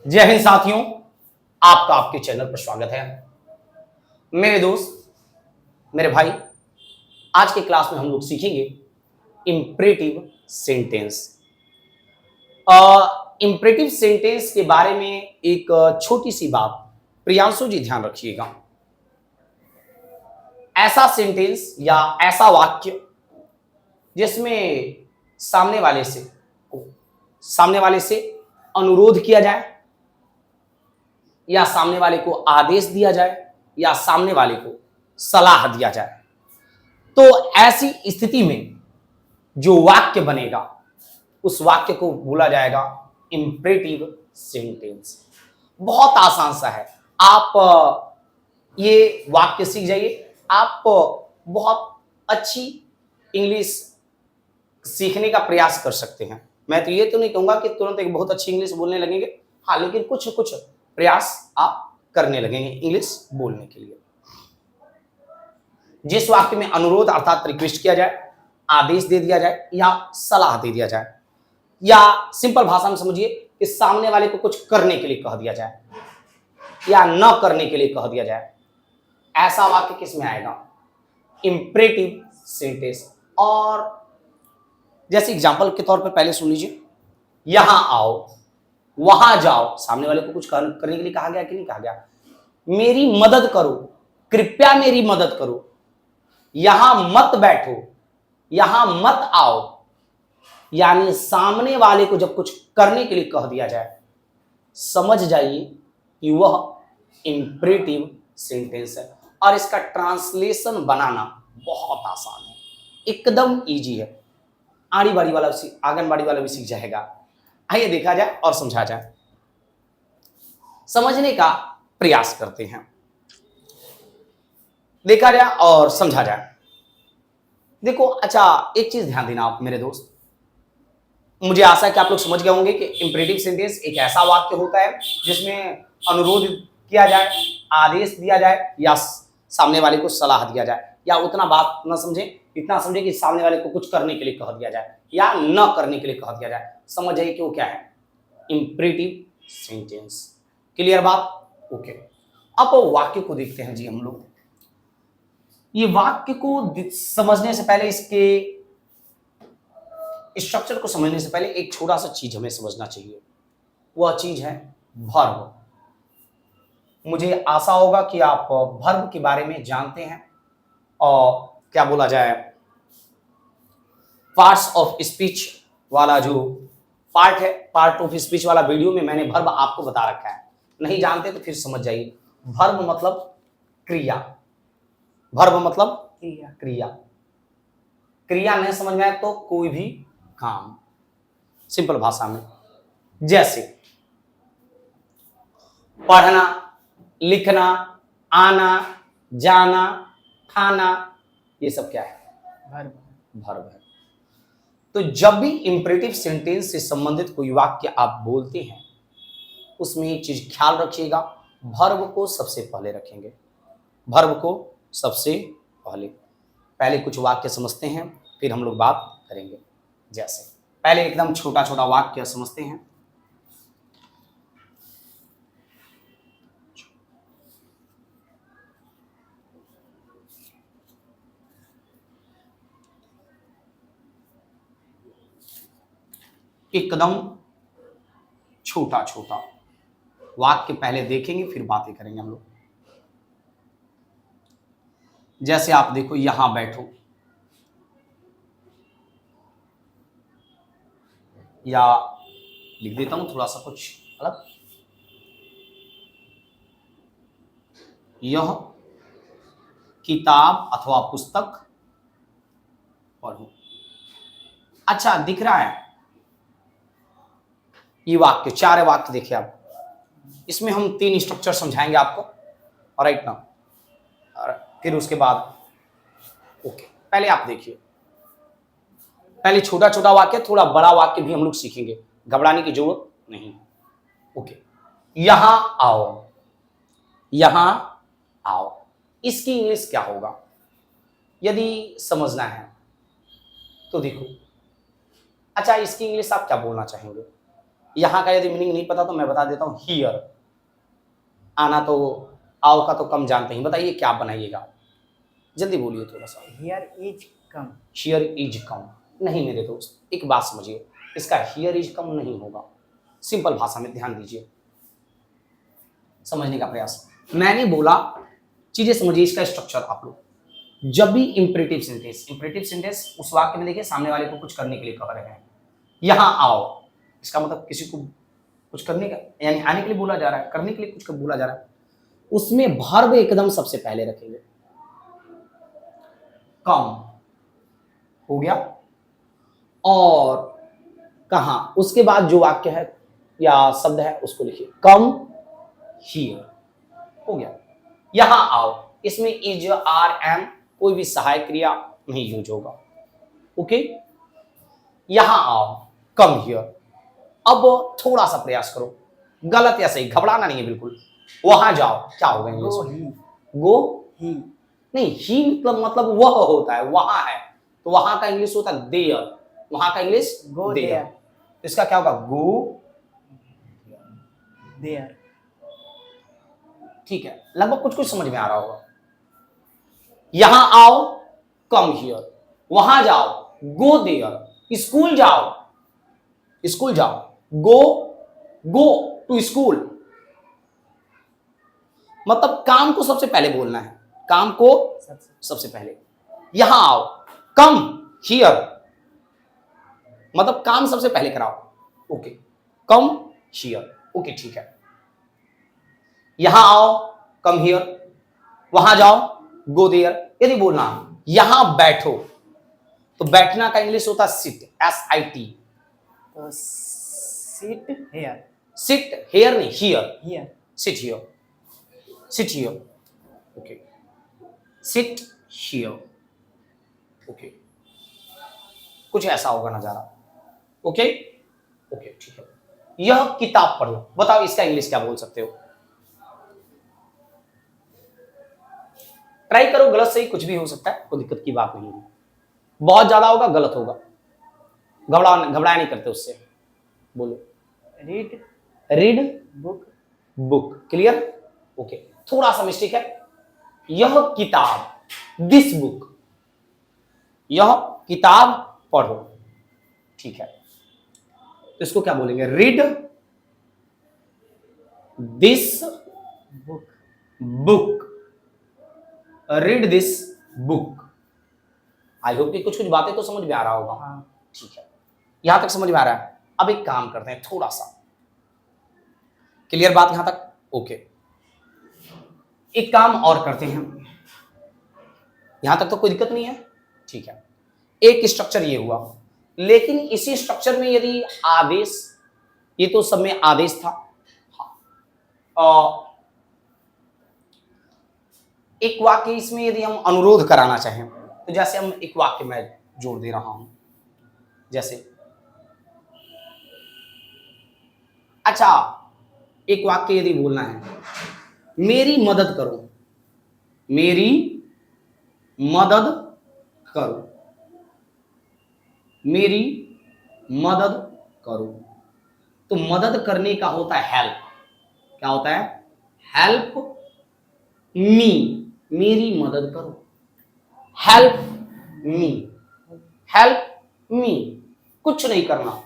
जय हिंद साथियों, आपका आपके चैनल पर स्वागत है। मेरे दोस्त, मेरे भाई, आज के क्लास में हम लोग सीखेंगे इंपरेटिव सेंटेंस। इंपरेटिव सेंटेंस के बारे में एक छोटी सी बात, प्रियांशु जी ध्यान रखिएगा। ऐसा सेंटेंस या ऐसा वाक्य जिसमें सामने वाले से अनुरोध किया जाए, या सामने वाले को आदेश दिया जाए, या सामने वाले को सलाह दिया जाए, तो ऐसी स्थिति में जो वाक्य बनेगा उस वाक्य को बोला जाएगा इंपरेटिव सेंटेंस। बहुत आसान सा है, आप ये वाक्य सीख जाइए, आप बहुत अच्छी इंग्लिश सीखने का प्रयास कर सकते हैं। मैं तो ये तो नहीं कहूंगा कि तुरंत एक बहुत अच्छी इंग्लिश बोलने लगेंगे, हाँ, लेकिन कुछ कुछ प्रयास आप करने लगेंगे इंग्लिश बोलने के लिए। जिस वाक्य में अनुरोध अर्थात रिक्वेस्ट किया जाए, आदेश दे दिया जाए, या सलाह दे दिया जाए, या सिंपल भाषा में समझिए कि सामने वाले को कुछ करने के लिए कह दिया जाए या न करने के लिए कह दिया जाए, ऐसा वाक्य किस में आएगा? Imperative sentence. और जैसे एग्जांपल के तौर पर पहले सुन लीजिए, यहां आओ, वहां जाओ, सामने वाले को कुछ करने के लिए कहा गया कि नहीं कहा गया? मेरी मदद करो, कृपया मेरी मदद करो, यहां मत बैठो, यहां मत आओ। यानी सामने वाले को जब कुछ करने के लिए कह दिया जाए, समझ जाइए कि वह इंपरेटिव सेंटेंस है। और इसका ट्रांसलेशन बनाना बहुत आसान है, एकदम इजी है। आंगनबाड़ी वाला भी सीख जाएगा। आइए देखा जाए और समझा जाए, समझने का प्रयास करते हैं, देखा जाए और समझा जाए। देखो, अच्छा, एक चीज ध्यान देना आप मेरे दोस्त, मुझे आशा है कि आप लोग समझ गए होंगे कि इंपरेटिव सेंटेंस एक ऐसा वाक्य होता है जिसमें अनुरोध किया जाए, आदेश दिया जाए, या सामने वाले को सलाह दिया जाए, या उतना बात न समझे, इतना समझे कि सामने वाले को कुछ करने के लिए कह दिया जाए या न करने के लिए कह दिया जाए। समझ जाइए कि वो क्या है, इंपरेटिव सेंटेंस। क्लियर बात? ओके। अब वाक्य को देखते हैं जी हम लोग। ये वाक्य को समझने से पहले, इसके स्ट्रक्चर को समझने से पहले एक छोटा सा चीज हमें समझना चाहिए। वह चीज है वर्ब। मुझे आशा होगा कि आप वर्ब के बारे में जानते हैं, और क्या बोला जाए, पार्ट्स ऑफ स्पीच वाला जो पार्ट है, पार्ट ऑफ स्पीच वाला वीडियो में मैंने वर्ब आपको बता रखा है। नहीं जानते तो फिर समझ जाइए। वर्ब मतलब क्रिया, वर्ब मतलब क्रिया। क्रिया नहीं समझ में आए तो कोई भी काम, सिंपल भाषा में, जैसे पढ़ना, लिखना, आना, जाना, खाना, ये सब क्या है? वर्ब है। तो जब भी इंपरेटिव सेंटेंस से संबंधित कोई वाक्य आप बोलते हैं, उसमें एक चीज ख्याल रखिएगा, वर्ब को सबसे पहले रखेंगे। वर्ब को सबसे पहले कुछ वाक्य समझते हैं, फिर हम लोग बात करेंगे। जैसे पहले एकदम छोटा छोटा वाक्य समझते हैं। एकदम छोटा छोटा वाक्य पहले देखेंगे, फिर बातें करेंगे हम लोग। जैसे आप देखो, यहां बैठो, या लिख देता हूं थोड़ा सा कुछ अलग, यह किताब अथवा पुस्तक पढ़ो। अच्छा, दिख रहा है ये वाक्य, 4 वाक्य देखिए आप। इसमें हम 3 स्ट्रक्चर समझाएंगे आपको, राइट ना, और फिर उसके बाद ओके। पहले आप देखिए, पहले छोटा छोटा वाक्य, थोड़ा बड़ा वाक्य भी हम लोग सीखेंगे, घबराने की जरूरत नहीं। ओके, यहां आओ, यहां आओ, इसकी इंग्लिश क्या होगा यदि समझना है तो देखो। अच्छा, इसकी इंग्लिश आप क्या बोलना चाहेंगे? यहां का यदि मीनिंग नहीं पता तो मैं बता देता हूं, हियर। आना तो आओ का तो कम जानते हैं, बताइए क्या बनाइएगा, जल्दी बोलिए थोड़ा सा। Here is come. Here is come नहीं मेरे दोस्त, एक बात समझिए, इसका हियर इज कम नहीं होगा। सिंपल भाषा में ध्यान दीजिए, समझने का प्रयास। मैंने बोला चीजें समझिए, इसका स्ट्रक्चर आप लोग। जब भी इंपरेटिव सेंटेंस उस वाक्य में देखिए सामने वाले को कुछ करने के लिए कह रहे हैं। यहां आओ, इसका मतलब किसी को कुछ करने का, यानी आने के लिए बोला जा रहा है, करने के लिए कुछ बोला जा रहा है। उसमें वर्ब एकदम सबसे पहले रखेंगे। कम हो गया, और कहां, उसके बाद जो वाक्य है या शब्द है उसको लिखिए, कम हियर, हो गया। यहां आओ, इसमें इज, आर, एम कोई भी सहायक क्रिया नहीं यूज होगा। ओके, यहां आओ, कम हियर। अब थोड़ा सा प्रयास करो, गलत या सही घबराना नहीं है बिल्कुल। वहां जाओ, क्या होगा इंग्लिश गो में? ही। गो ही। नहीं, ही मतलब वह होता है, वहां है, तो वहां का इंग्लिश होता है देयर, वहां का इंग्लिश गो देयर। देयर। तो इसका क्या होगा? Go there. ठीक है, लगभग कुछ कुछ समझ में आ रहा होगा। यहां आओ, कम हियर। वहां जाओ, गो देयर। स्कूल जाओ, स्कूल जाओ, गो टू स्कूल। मतलब काम को सबसे पहले बोलना है, काम को सबसे पहले। यहां आओ, कम हियर, मतलब काम सबसे पहले कराओ। ओके, कम हियर, ओके ठीक है। यहां आओ, कम हियर। वहां जाओ, गो देयर। यदि बोलना यहां बैठो, तो बैठना का इंग्लिश होता है सिट, SIT। तो सिट हेयर। सिट हेयर नहीं, here. Here. Sit here, sit here, okay, sit here, okay, कुछ ऐसा होगा नजारा। ओके ओके ठीक है। यह किताब पढ़ो, बताओ इसका इंग्लिश क्या बोल सकते हो? ट्राई करो, गलत सही कुछ भी हो सकता है, कोई दिक्कत की बात नहीं है। बहुत ज्यादा होगा गलत होगा, घबराया नहीं करते उससे। बोलो, read. Read book. Book, clear, okay. थोड़ा सा मिस्टेक है, यह किताब, दिस बुक, यह किताब पढ़ो, ठीक है। तो इसको क्या बोलेंगे? Read this book. Book, read this book. I hope कि कुछ कुछ बातें तो समझ में आ रहा होगा। हाँ। ठीक है, यहां तक समझ में आ रहा है। अब एक काम करते हैं, थोड़ा सा क्लियर बात यहां तक? ओके, एक काम और करते हैं, यहां तक तो कोई दिक्कत नहीं है, ठीक है। एक स्ट्रक्चर ये हुआ, लेकिन इसी स्ट्रक्चर में यदि आदेश, ये तो सब में आदेश था, एक वाक्य इसमें यदि हम अनुरोध कराना चाहें, तो जैसे हम एक वाक्य में जोड़ दे रहा हूं, जैसे अच्छा, एक वाक्य यदि बोलना है, मेरी मदद करो, मेरी मदद करो, मेरी मदद करो। तो मदद करने का होता है हेल्प, क्या होता है? हेल्प मी, मेरी मदद करो, हेल्प मी, हेल्प मी। कुछ नहीं करना,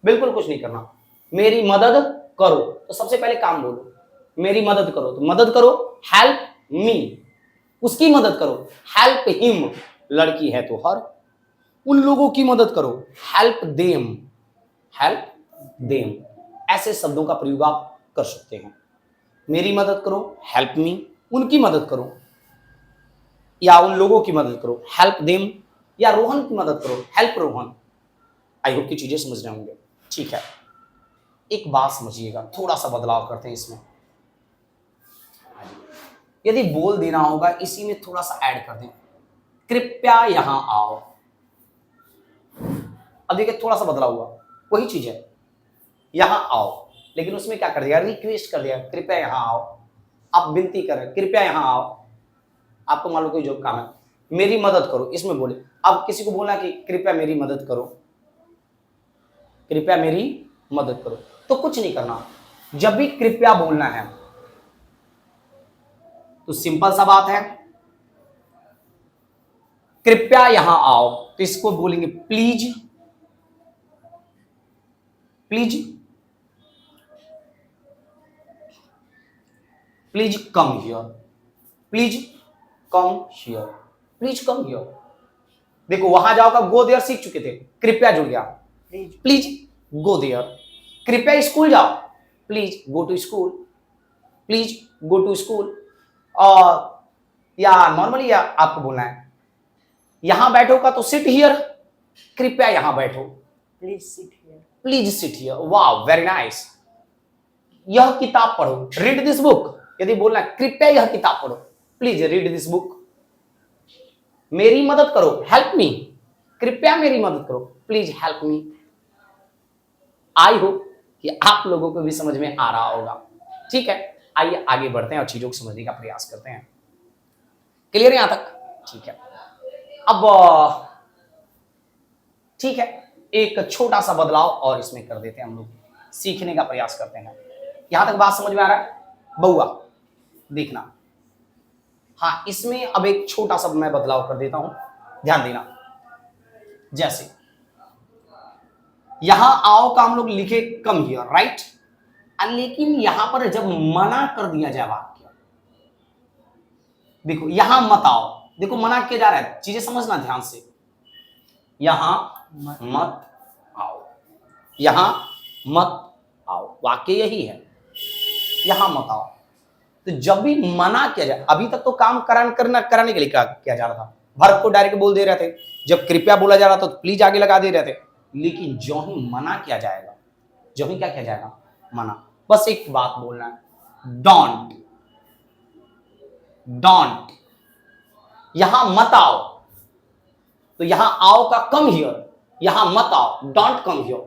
बिल्कुल कुछ नहीं करना, मेरी मदद करो। तो सबसे पहले काम बोलो, मेरी मदद करो, तो मदद करो, हेल्प मी। उसकी मदद करो, हेल्प हिम, लड़की है तो हर। उन लोगों की मदद करो, हेल्प देम, हेल्प देम। ऐसे शब्दों का प्रयोग आप कर सकते हैं। मेरी मदद करो, हेल्प मी, उनकी मदद करो या उन लोगों की मदद करो, हेल्प देम, या रोहन की मदद करो, हेल्प रोहन। आई होप की चीजें समझ रहे होंगे, ठीक है। एक बात समझिएगा, थोड़ा सा बदलाव करते हैं इसमें। यदि बोल देना होगा, इसी में थोड़ा सा ऐड कर दें, कृपया यहां आओ। अब देखिए थोड़ा सा बदला हुआ, वही चीज है, यहां आओ, लेकिन उसमें क्या कर दिया? रिक्वेस्ट कर दिया, कृपया यहां आओ। आप विनती कर रहे हैं, कृपया यहां आओ, आपको मान लो कोई जो काम है, मेरी मदद करो, इसमें बोले। अब किसी को बोलना कि कृपया मेरी मदद करो, कृपया मेरी मदद करो, तो कुछ नहीं करना। जब भी कृपया बोलना है तो सिंपल सा बात है, कृपया यहां आओ, तो इसको बोलेंगे please, please, please come here, please come here, please come here. देखो वहां जाओगा, गो देयर सीख चुके थे, कृपया जुड़ गया, प्लीज प्लीज गो देयर। कृपया स्कूल जाओ, please go to school, please go to school. और या नॉर्मली या आपको बोलना है यहां बैठो का तो सिट हियर, कृपया यहां बैठो, please sit here, please sit here. वाह वेरी नाइस। यह किताब पढ़ो, रीड दिस बुक। यदि बोलना है कृपया यह किताब पढ़ो, प्लीज रीड दिस बुक। मेरी मदद करो, हेल्प मी, कृपया मेरी मदद करो, please help me. I hope कि आप लोगों को भी समझ में आ रहा होगा। ठीक है, आइए आगे बढ़ते हैं और चीजों को समझने का प्रयास करते हैं। क्लियर है यहां तक? ठीक है। अब ठीक है, एक छोटा सा बदलाव और इसमें कर देते हैं हम लोग, सीखने का प्रयास करते हैं। यहां तक बात समझ में आ रहा है? बउआ देखना, हाँ इसमें अब एक छोटा सा मैं बदलाव कर देता हूं, ध्यान देना। जैसे यहां आओ का हम लोग लिखे कम हियर, राइट, लेकिन यहां पर जब मना कर दिया जाए वाक्य, देखो यहां मत आओ, देखो मना किया जा रहा है, चीजें समझना ध्यान से। यहां मत आओ, यहां मत आओ, वाक्य यही है, यहां मत आओ। तो जब भी मना किया जाए, अभी तक तो काम कराने के लिए किया जा रहा था, वर्ब को डायरेक्ट बोल दे रहे थे, जब कृपया बोला जा रहा था तो प्लीज आगे लगा दे रहे थे, लेकिन जो ही मना किया जाएगा, जो ही क्या किया जाएगा, मना, बस एक बात बोलना है, डोंट, डोंट। यहां मत आओ, तो यहां आओ का कम हियर, यहां मत आओ, डोंट कम हियर।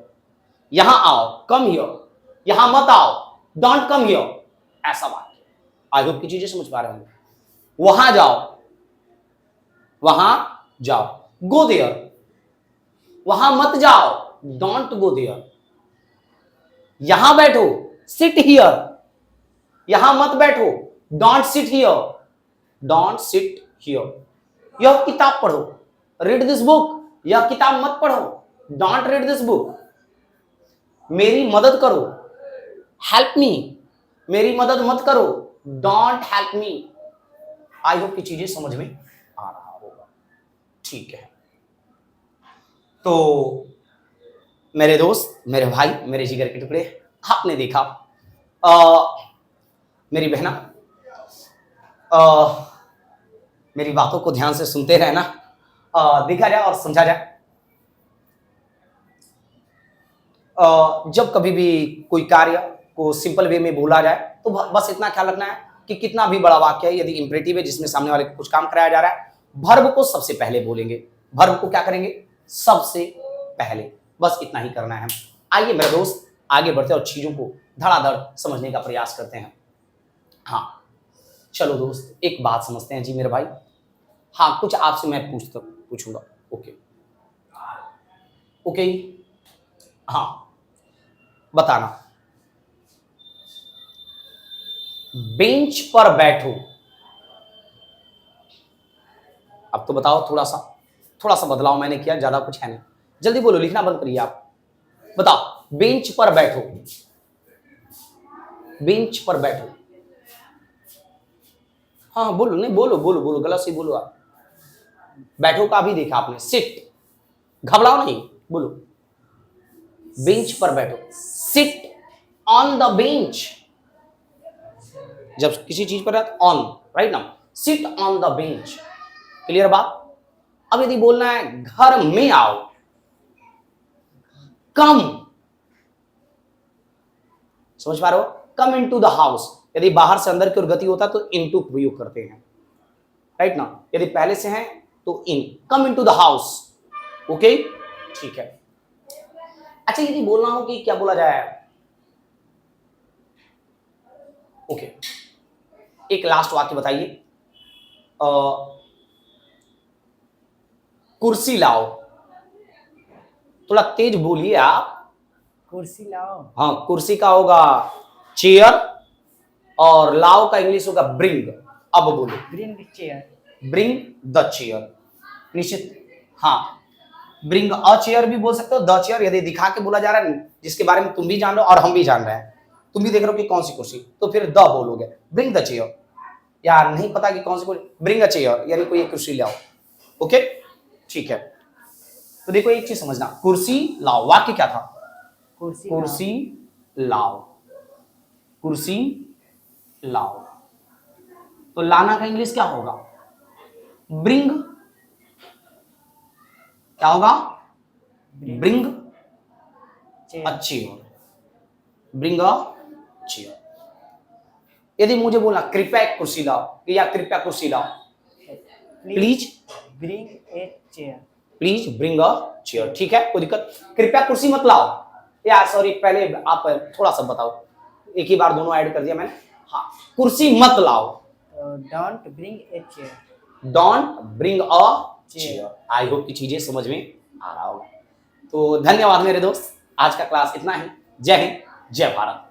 यहां आओ, कम हियर, यहां मत आओ, डोंट कम हियर, ऐसा बात। आई होप की चीजें समझ पा रहे होंगे। वहां जाओ, वहां जाओ, गो देयर, वहां मत जाओ, डोंट गो देयर। यहां बैठो, सिट हियर, यहां मत बैठो, don't sit here, don't sit here. यह किताब पढ़ो, रीड दिस बुक, यह किताब मत पढ़ो, डोंट रीड दिस बुक। मेरी मदद करो, हेल्प मी, मेरी मदद मत करो, don't help me. I hope की चीजें समझ में आ रहा होगा। ठीक है, तो मेरे दोस्त, मेरे भाई, मेरे जिगर के टुकड़े, आपने देखा मेरी बहना, मेरी बातों को ध्यान से सुनते रहना, देखा जाए और समझा जाए। जब कभी भी कोई कार्य को सिंपल वे में बोला जाए तो बस इतना ख्याल रखना है कि कितना भी बड़ा वाक्य है, यदि इंपरेटिव है जिसमें सामने वाले को कुछ काम कराया जा रहा है, वर्ब को सबसे पहले बोलेंगे, वर्ब को क्या करेंगे, सबसे पहले, बस इतना ही करना है। आइए मेरे दोस्त आगे बढ़ते हैं और चीजों को धड़ाधड़ समझने का प्रयास करते हैं। हाँ चलो दोस्त, एक बात समझते हैं जी मेरे भाई। हाँ कुछ आपसे मैं पूछूंगा, ओके ओके, हाँ बताना, बेंच पर बैठो, अब तो बताओ, थोड़ा सा बदलाव मैंने किया, ज्यादा कुछ है नहीं, जल्दी बोलो, लिखना बंद करिए आप, बताओ, बेंच पर बैठो, बेंच पर बैठो। हाँ बोलो, नहीं बोलो बोलो बोलो, गलत से बोलो आप, बैठो का भी देखा आपने, सिट, घबराओ नहीं, बोलो, बेंच पर बैठो, सिट ऑन द बेंच, जब किसी चीज पर on, right now, sit on the bench, clear बात। अब यदि बोलना है घर में आओ, कम, समझ पा रहे हो, कम इनटू द हाउस, यदि बाहर से अंदर की ओर गति होता है तो इनटू उपयोग करते हैं, राइट ना, यदि पहले से है तो in, come into the house, okay ठीक है। अच्छा यदि बोलना हो कि क्या बोला जाए, ओके, एक लास्ट वाक्य बताइए, कुर्सी लाओ, थोड़ा तेज बोलिए आप, कुर्सी लाओ। हाँ, कुर्सी का होगा चेयर और लाओ का इंग्लिश होगा ब्रिंग। अब बोलो, bring chair. Bring the chair. निश्चित, हाँ, ब्रिंग अ चेयर भी बोल सकते हो, द चेयर यदि दिखा के बोला जा रहा है जिसके बारे में तुम भी जान रहे हो और हम भी जान रहे हैं, तुम भी देख रहे हो कि कौन सी कुर्सी, तो फिर द बोलोगे, ब्रिंग द चेयर। या नहीं पता कि कौन सी कुर्सी, ब्रिंग अ चेयर यानी कोई एक कुर्सी लाओ। ओके, ठीक है। तो देखो एक चीज समझना, कुर्सी लाओ, वाक्य क्या था? कुर्सी कुर्सी लाओ, कुर्सी लाओ। तो लाना का इंग्लिश क्या होगा? ब्रिंग। क्या होगा? Bring chair. A chair, bring a chair. यदि मुझे बोलना कृपया एक कुर्सी लाओ या कृपया कुर्सी लाओ, please bring a chair. Please bring a chair, ठीक है, कोई दिक्कत। कृपया कुर्सी मत लाओ, या सॉरी, पहले आप थोड़ा सा बताओ, एक ही बार दोनों ऐड कर दिया मैंने। हाँ, कुर्सी मत लाओ, don't bring a chair. Don't bring a chair. I hope की चीजें समझ में आ रहा होगा। तो धन्यवाद मेरे दोस्त, आज का क्लास इतना ही। जय हिंद, जय भारत।